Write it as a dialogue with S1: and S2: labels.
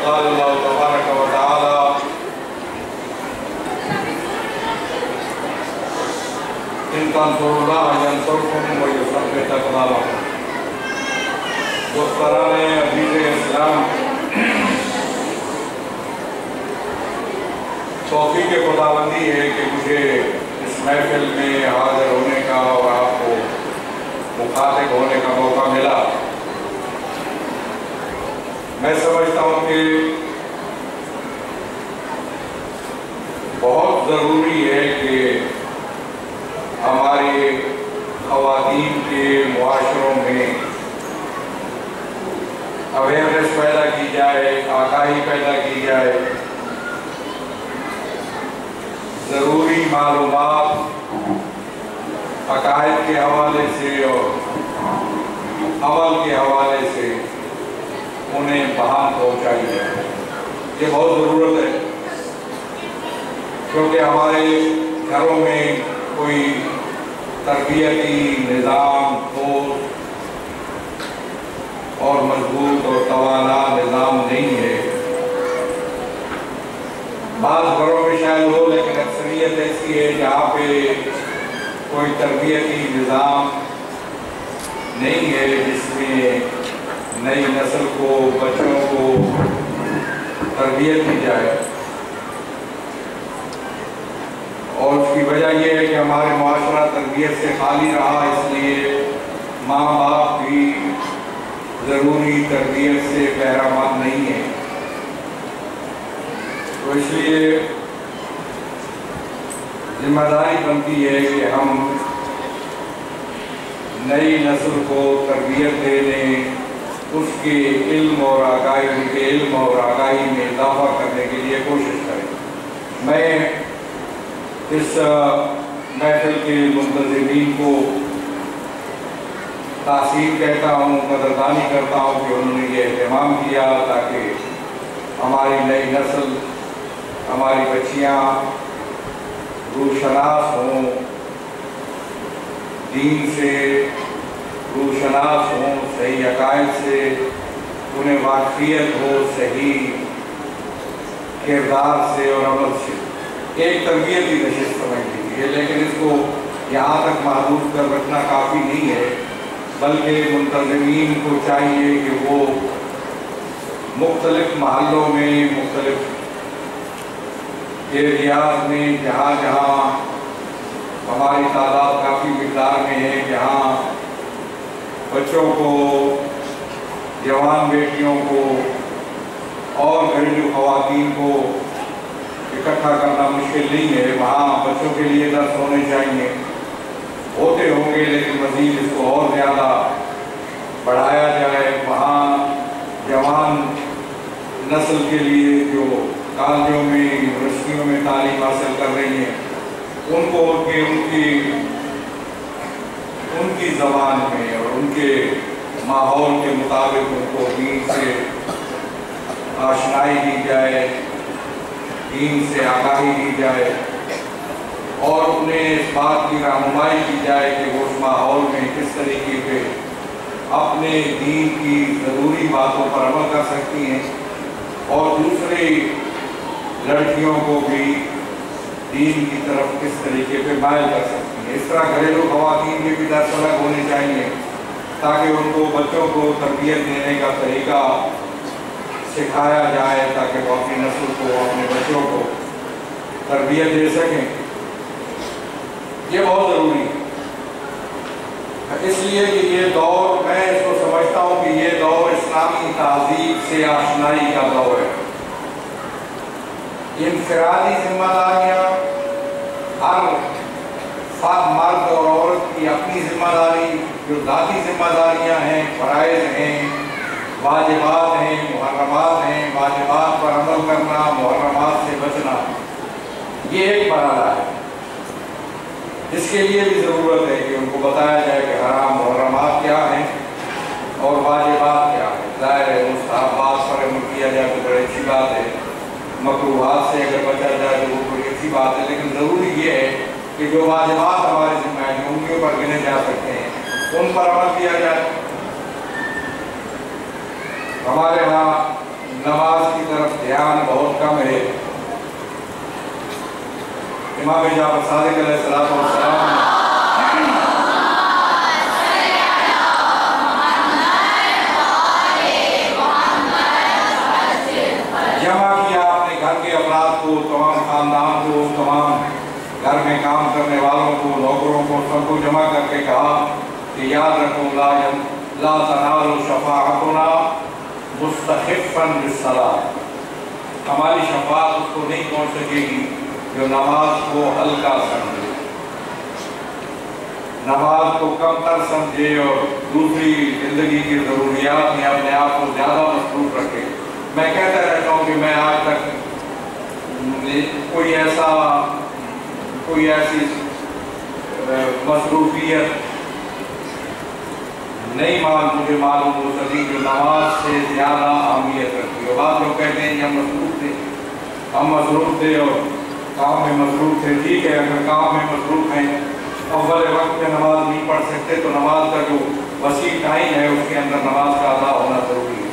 S1: قال اللہ تبارک و تعالی ان تنصروا اللہ ینصرکم ویثبت اقدامکم۔ دوستان عزیز اسلام، توفیق خداوندی ہے کہ مجھے اس محفل میں حاضر ہونے کا اور آپ کو مخاطب ہونے کا موقع ملا۔ میں سمجھتا ہوں کہ بہت ضروری ہے کہ ہماری خواتین کے معاشروں میں اویئرنیس پیدا کی جائے، آگاہی پیدا کی جائے، ضروری معلومات عقائد کے حوالے سے اور عمل کے حوالے سے انہیں بہم پہنچائی جائے۔ یہ بہت ضرورت ہے، کیونکہ ہمارے گھروں میں کوئی تربیتی نظام ٹھوس اور مضبوط اور توانا نظام نہیں ہے۔ بعض گھروں میں شاید ہو، لیکن اکثریت ایسی ہے جہاں پہ کوئی تربیتی نظام نہیں ہے جس میں نئی نسل کو، بچوں کو تربیت دی جائے۔ اور اس کی وجہ یہ ہے کہ ہمارے معاشرہ تربیت سے خالی رہا، اس لیے ماں باپ بھی ضروری تربیت سے بہرہ نہیں ہے۔ تو اس لیے ذمہ داری بنتی ہے کہ ہم نئی نسل کو تربیت دینے، اس کے علم اور آگاہی، ان کے علم اور آگاہی میں اضافہ کرنے کے لیے کوشش کریں۔ میں اس محفل کے منتظمین کو تحسین کہتا ہوں، قدردانی کرتا ہوں کہ انہوں نے یہ اہتمام کیا تاکہ ہماری نئی نسل، ہماری بچیاں روشناس ہوں، دین سے روشناس ہوں، صحیح عقائد سے انہیں واقفیت ہو، صحیح کردار سے اور عمل سے۔ ایک تربیتی نشست سمجھ لیجیے، لیکن اس کو یہاں تک محدود کر رکھنا کافی نہیں ہے، بلکہ منتظمین کو چاہیے کہ وہ مختلف محلوں میں، مختلف ایریاز میں، جہاں جہاں ہماری تعداد کافی مقدار میں ہے، جہاں بچوں کو، جوان بیٹیوں کو اور گھریلو خواتین کو اکٹھا کرنا مشکل نہیں ہے، وہاں بچوں کے لیے درس ہونے چاہیے، ہوتے ہوں گے، لیکن مزید اس کو اور زیادہ بڑھایا جائے۔ وہاں جوان نسل کے لیے جو کالجوں میں، یونیورسٹیوں میں تعلیم حاصل کر رہی ہیں، ان کو ان کی زبان میں اور ان کے ماحول کے مطابق ان کو دین سے آشنائی دی جائے، دین سے آگاہی دی جائے، اور انہیں اس بات کی رہنمائی کی جائے کہ وہ اس ماحول میں کس طریقے سے اپنے دین کی ضروری باتوں پر عمل کر سکتی ہیں، اور دوسری لڑکیوں کو بھی دین کی طرف کس طریقے پہ مائل کر سکتی ہیں۔ اس طرح گھریلو خواتین کے بھی درس الگ ہونے چاہیے تاکہ ان کو بچوں کو تربیت دینے کا طریقہ سکھایا جائے، تاکہ وہ اپنی نسل کو، اپنے بچوں کو تربیت دے سکیں۔ یہ بہت ضروری ہے، اس لیے کہ یہ دور، میں اس کو سمجھتا ہوں کہ یہ دور اسلامی تہذیب سے آشنائی کا دور ہے۔ انفرادی ذمہ داریاں، ہر مرد اور عورت کی اپنی ذمہ داری، جو ذاتی ذمہ داریاں ہیں، فرائض ہیں، واجبات ہیں، محرمات ہیں، واجبات پر عمل کرنا، محرمات سے بچنا، یہ ایک مرحلہ ہے جس کے لیے بھی ضرورت ہے کہ ان کو بتایا جائے کہ حرام محرمات کیا ہیں اور واجبات کیا ہیں۔ ظاہر ہے مستحبات پر عمل کیا جائے تو بڑی اچھی بات ہے، مکروہات سے اگر بچا جائے تو وہ بڑی اچھی بات ہے، لیکن ضروری یہ ہے کہ جو واجبات ہمارے ذمہ ہیں، ان کے اوپر گنے جا سکتے ہیں، ان پر عمل کیا جائے۔ ہمارے ہاں نماز کی طرف دھیان بہت کم ہے۔ امام جعفر صادق علیہ السلام جمع کیا اپنے گھر کے افراد کو، تمام خاندان کو، تمام گھر میں کام کرنے والوں کو، نوکروں کو، سب کو جمع کر کے کہا کہ یاد رکھو لا تنالوا شفاعتنا مستخفا بالصلاۃ، ہماری شفاعت اس کو نہیں پہنچ سکے گی جو نماز کو ہلکا سمجھے، نماز کو کم تر سمجھے اور دوسری زندگی کی ضروریات میں اپنے آپ کو زیادہ مصروف رکھے۔ میں کہتا رہتا ہوں کہ میں آج تک کوئی ایسی مصروفیت نہیں مجھے معلوم ہو سکی جو نماز سے زیادہ اہمیت رکھتی ہے۔ بعض لوگ کہتے ہیں کہ ہم مصروف تھے اور کام میں مصروف تھے۔ ٹھیک ہے، اگر کام میں مصروف ہیں، اول وقت میں نماز نہیں پڑھ سکتے تو نماز کا جو وسیع ٹائم ہے اس کے اندر نماز کا ادا ہونا ضروری ہے۔